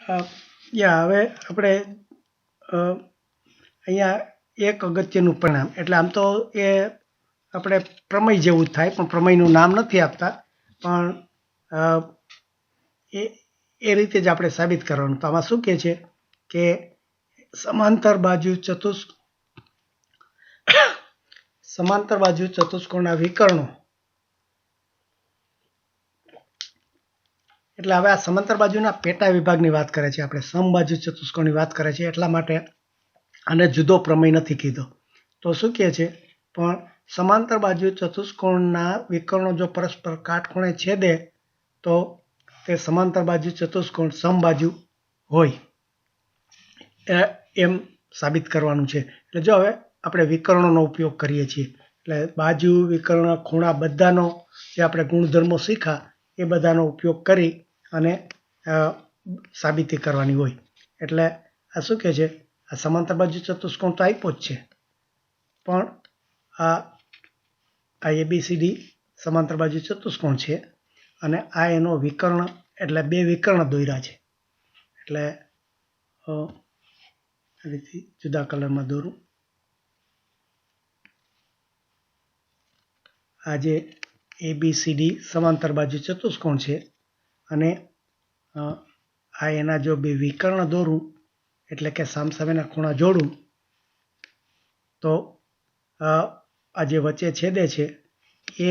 હવે આપણે અહીંયા એક અગત્યનું પરિણામ, એટલે આમ તો એ આપણે પ્રમેય જેવું જ થાય, પણ પ્રમેયનું નામ નથી આપતા, પણ એ રીતે જ આપણે સાબિત કરવાનું. તો આમાં શું કહે છે કે સમાંતર બાજુ ચતુષ્કોણના વિકર્ણો, એટલે હવે આ સમાંતર બાજુના પેટા વિભાગની વાત કરે છે, આપણે સમબાજુ ચતુષ્કોણની વાત કરે છે, એટલા માટે આને જુદો પ્રમેય નથી કીધો. તો શું કહે છે, પણ સમાંતર બાજુ ચતુષ્કોણના વિકર્ણો જો પરસ્પર કાટખૂણે છેદે તો તે સમાંતર બાજુ ચતુષ્કોણ સમબાજુ હોય એમ સાબિત કરવાનું છે. એટલે જો હવે આપણે વિકર્ણોનો ઉપયોગ કરીએ છીએ, એટલે બાજુ, વિકર્ણ, ખૂણા બધાનો જે આપણે ગુણધર્મો શીખા એ બધાનો ઉપયોગ કરી અને સાબિતી કરવાની હોય. એટલે આ શું કહે છે, આ સમાંતર બાજુ ચતુષ્કોણ તો આપ્યો જ છે, પણ આ ABCD સમાંતર બાજુ ચતુષ્કોણ છે અને આ એનો વિકર્ણ, એટલે બે વિકર્ણ દોર્યા છે. એટલે આ રીતે જુદા કલરમાં દોરું. આ જે ABCD સમાંતર બાજુ ચતુષ્કોણ છે અને આ એના જો બે વિકર્ણ દોરું, એટલે કે સામસામેના ખૂણા જોડું, તો આ જે વચ્ચે છેદે છે એ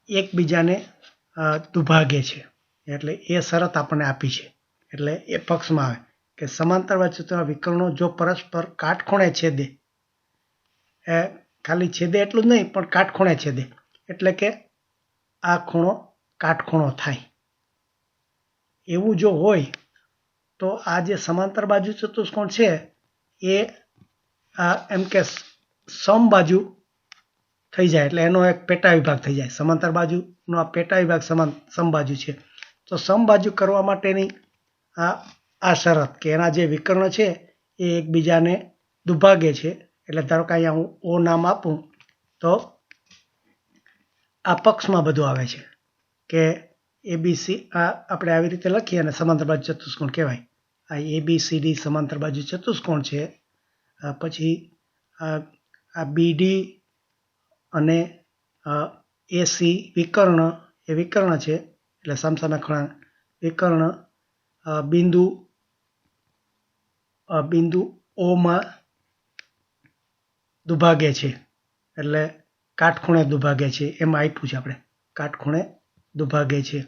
એકબીજાને દુભાગે છે. એટલે એ શરત આપણને આપી છે, એટલે એ પક્ષમાં આવે કે સમાંતર બાજુના વિકર્ણો જો પરસ્પર કાટખૂણે છેદે, ખાલી છેદે એટલું જ નહીં, પણ કાટખૂણે છેદે, એટલે કે આ ખૂણો કાટખૂણો થાય. એવું જો હોય તો આ જે સમાંતર બાજુ ચતુષ્કોણ છે એ એમ કે સમબાજુ થઈ જાય, એટલે એનો એક પેટા વિભાગ થઈ જાય. સમાંતર બાજુનો આ પેટા વિભાગ સમબાજુ છે. તો સમબાજુ કરવા માટેની આ શરત કે એના જે વિકર્ણ છે એ એકબીજાને દુભાગે છે. એટલે ધારો કે અહીંયા હું O નામ આપું તો આ પક્ષમાં બધું આવે છે કે ABC, આ આપણે આવી રીતે લખીએ અને સમાંતર બાજુ ચતુષ્કોણ કહેવાય. આ ABCD સમાંતર બાજુ ચતુષ્કોણ છે. પછી આ BD અને AC વિકર્ણ, એ વિકર્ણ છે, એટલે સામસામે ખૂણા વિકર્ણ બિંદુ ઓમાં દુભાગે છે, એટલે કાટખૂણે દુભાગે છે, એમાં આપ્યું છે આપણે કાટખૂણે દુભાગે છે.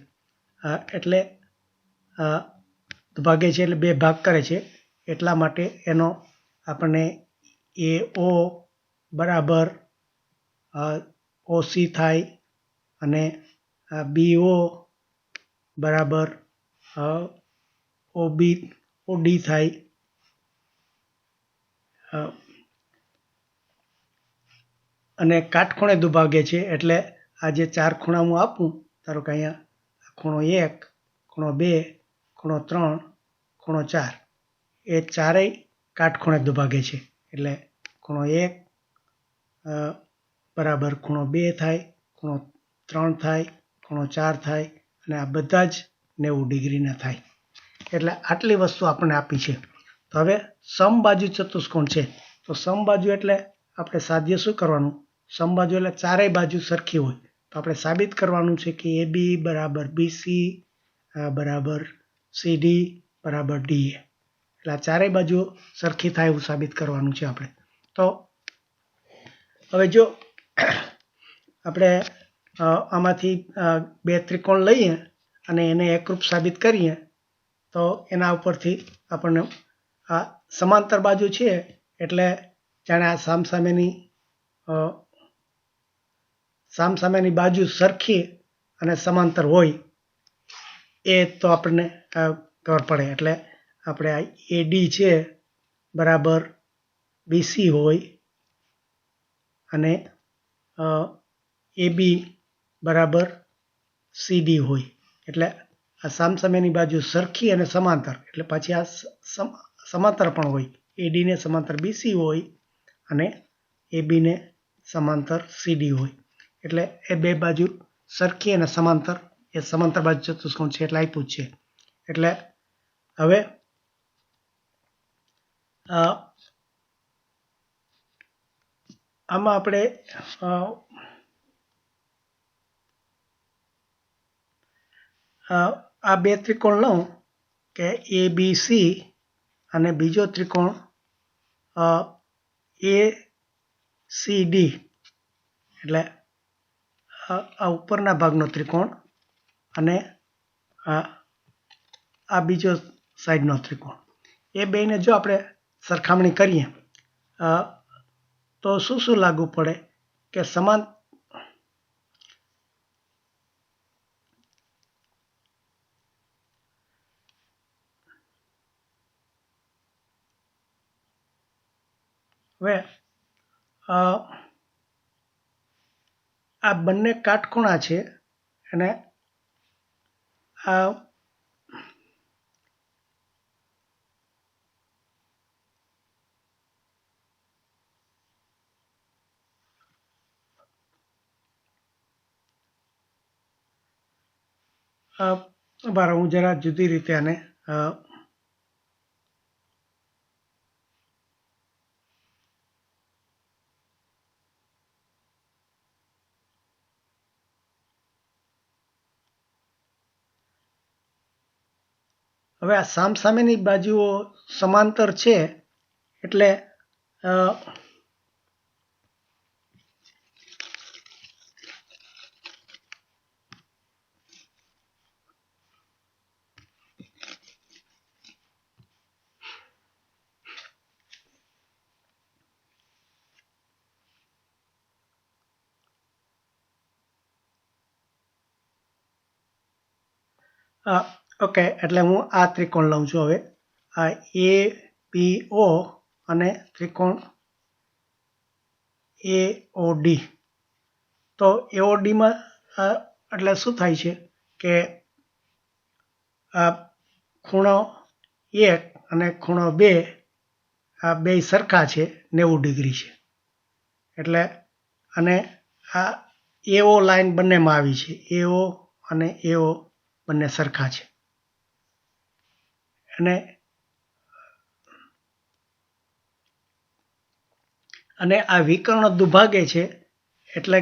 એટલે દુભાગે છે એટલે બે ભાગ કરે છે, એટલા માટે એનો આપણને AO બરાબર OC થાય અને BO બરાબર OD થાય. અને કાટખૂણે દુભાગે છે, એટલે આ જે ચાર ખૂણા હું આપું, ધારો કે અહીંયા ખૂણો 1, ખૂણો 2, ખૂણો 3, ખૂણો 4, એ ચારેય કાટખૂણે દુભાગે છે. એટલે ખૂણો 1 બરાબર ખૂણો 2 થાય, ખૂણો 3 થાય, ખૂણો 4 થાય, અને આ બધા જ 90 ડિગ્રીના થાય. એટલે આટલી વસ્તુ આપણને આપી છે. તો હવે સમબાજુ ચતુષ્કોણ છે, તો સમબાજુ એટલે આપણે સાધ્ય શું કરવાનું, સમબાજુ એટલે ચારેય બાજુ સરખી હોય. તો આપણે સાબિત કરવાનું છે કે AB બરાબર BC બરાબર CD બરાબર DA, એટલે આ ચારેય બાજુ સરખી થાય એવું સાબિત કરવાનું છે આપણે. તો હવે જો આપણે આમાંથી બે ત્રિકોણ લઈએ અને એને એકરૂપ સાબિત કરીએ, તો એના ઉપરથી આપણને આ સમાંતર બાજુ છે, એટલે જાણે આ સામસામેની બાજુ સરખી અને સમાંતર હોય એ તો આપણને ખબર પડે. એટલે આપણે આ AD છે બરાબર BC હોય અને AB બરાબર CD હોય. એટલે આ સામસામેની બાજુ સરખી અને સમાંતર, એટલે પછી આ સમાંતર પણ હોય. AD ને સમાંતર BC હોય અને AB ને સમાંતર CD હોય. એટલે એ બે બાજુ સરખી અને સમાંતર, એ સમાંતર બાજુ ચતુષ્કોણ છે એટલે આપ્યું જ છે. એટલે હવે આમાં આપણે આ બે ત્રિકોણ લઉં કે એ બી સી અને બીજો ત્રિકોણ એ સી ડી, એટલે આ ઉપરના ભાગનો ત્રિકોણ અને આ બીજો સાઈડનો ત્રિકોણ, એ બેને જો આપણે સરખામણી કરીએ તો શું શું લાગુ પડે કે સમાન હવે આ બંને કાટખૂણા છે અને આ બરાબર, હું જરા જુદી રીતે આને હવે આ સામસામેની બાજુઓ સમાંતર છે એટલે ઓકે, એટલે હું આ ત્રિકોણ લઉં છું. હવે આ એ પી ઓ અને ત્રિકોણ એ ઓ ડી. તો એઓડીમાં એટલે શું થાય છે કે આ ખૂણો 1 અને ખૂણો 2 આ બે સરખા છે, 90 ડિગ્રી છે. એટલે અને આ એઓ લાઈન બંનેમાં આવી છે, એઓ અને એઓ બંને સરખા છે. અને આ વિકર્ણ દુભાગે છે એટલે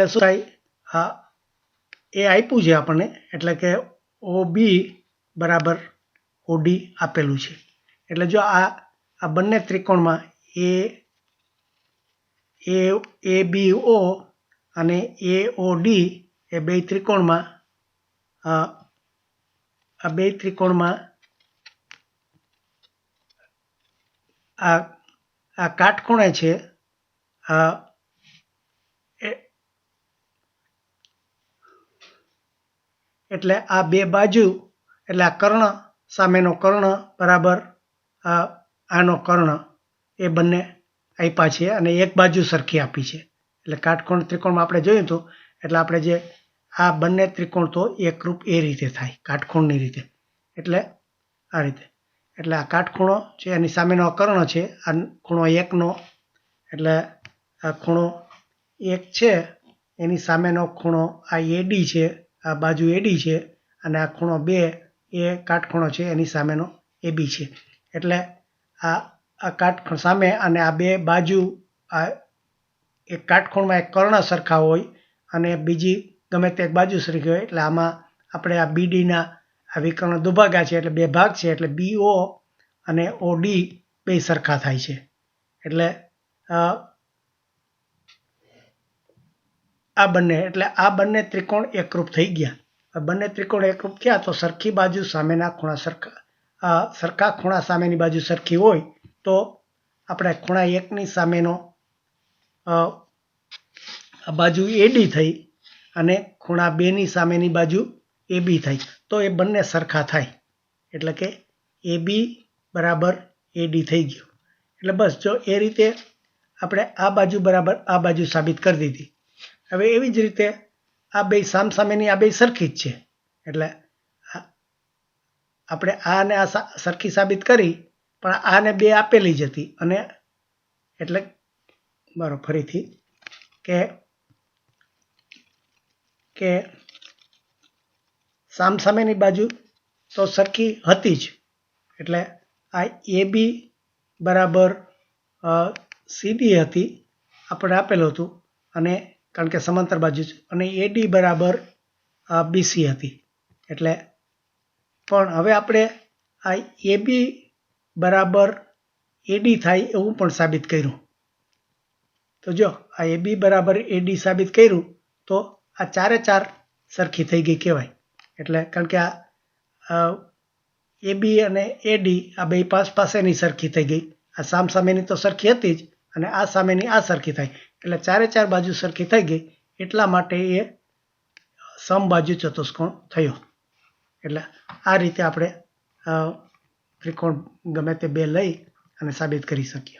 શું થાય, એ આપ્યું છે આપણને, એટલે કે ઓ બી બરાબર ઓડી આપેલું છે. એટલે જો આ બંને ત્રિકોણમાં એ બી ઓ અને એ ઓ ડી એ બે ત્રિકોણમાં આ બે ત્રિકોણમાં આ કાટખૂણે છે, એટલે આ બે બાજુ, એટલે આ કર્ણ સામેનો કર્ણ બરાબર આનો કર્ણ, એ બંને આપ્યા છે અને એક બાજુ સરખી આપી છે. એટલે કાટખૂણ ત્રિકોણમાં આપણે જોયું હતું, એટલે આપણે જે આ બંને ત્રિકોણ તો એકરૂપ એ રીતે થાય કાટખૂણની રીતે. એટલે આ રીતે, એટલે આ કાટખૂણો છે એની સામેનો કર્ણ છે, આ ખૂણો 1નો, એટલે આ ખૂણો 1 છે એની સામેનો ખૂણો આ એડી છે, આ બાજુ એડી છે, અને આ ખૂણો 2 એ કાટખૂણો છે એની સામેનો એબી છે. એટલે આ કાટખૂણ સામે અને આ બે બાજુ, આ એક કાટખૂણમાં એક કર્ણ સરખા હોય અને બીજી ગમે તે એક બાજુ સરખી હોય, એટલે આમાં આપણે આ બીડીના આ વિકર્ણ દુભાગા છે એટલે બે ભાગ છે, એટલે બીઓ અને ઓડી બે સરખા થાય છે. એટલે આ બંને ત્રિકોણ એકરૂપ થઈ ગયા. બંને ત્રિકોણ એકરૂપ થયા તો સરખી બાજુ સામેના ખૂણા સરખા ખૂણા સામેની બાજુ સરખી હોય તો આપણે ખૂણા 1ની સામેનો બાજુ એડી થઈ અને ખૂણા 2ની સામેની બાજુ એબી થઈ, તો એ બંને સરખા થાય. એટલે કે એબી બરાબર એડી થઈ ગયું. એટલે બસ જો એ રીતે આપણે આ બાજુ બરાબર આ બાજુ સાબિત કરી દીધી. હવે એવી જ રીતે આ બે સામસામેની આ બે સરખી જ છે, એટલે આપણે આને આ સરખી સાબિત કરી, પણ આને બે આપેલી જ હતી. અને એટલે બરાબર ફરીથી કે સામસામેની બાજુ તો સરખી હતી જ, એટલે આ AB બરાબર CD હતી, આપણે આપેલું હતું, અને કારણ કે સમાંતર બાજુ છે, અને AD બરાબર BC હતી. એટલે પણ હવે આપણે આ AB બરાબર AD થાય એવું પણ સાબિત કર્યું. તો જો આ AB બરાબર AD સાબિત કર્યું તો આ ચારે ચાર સરખી થઈ ગઈ કહેવાય. એટલે કારણ કે આ AB અને AD આ બે પાસેની સરખી થઈ ગઈ. આ સામસામેની તો સરખી હતી જ, અને આ સામેની આ સરખી થાય, એટલે ચારે ચાર બાજુ સરખી થઈ ગઈ. એટલા માટે એ સમબાજુ ચતુષ્કોણ થયો. એટલે આ રીતે આપણે ત્રિકોણ ગમે તે બે લઈ અને સાબિત કરી શકીએ.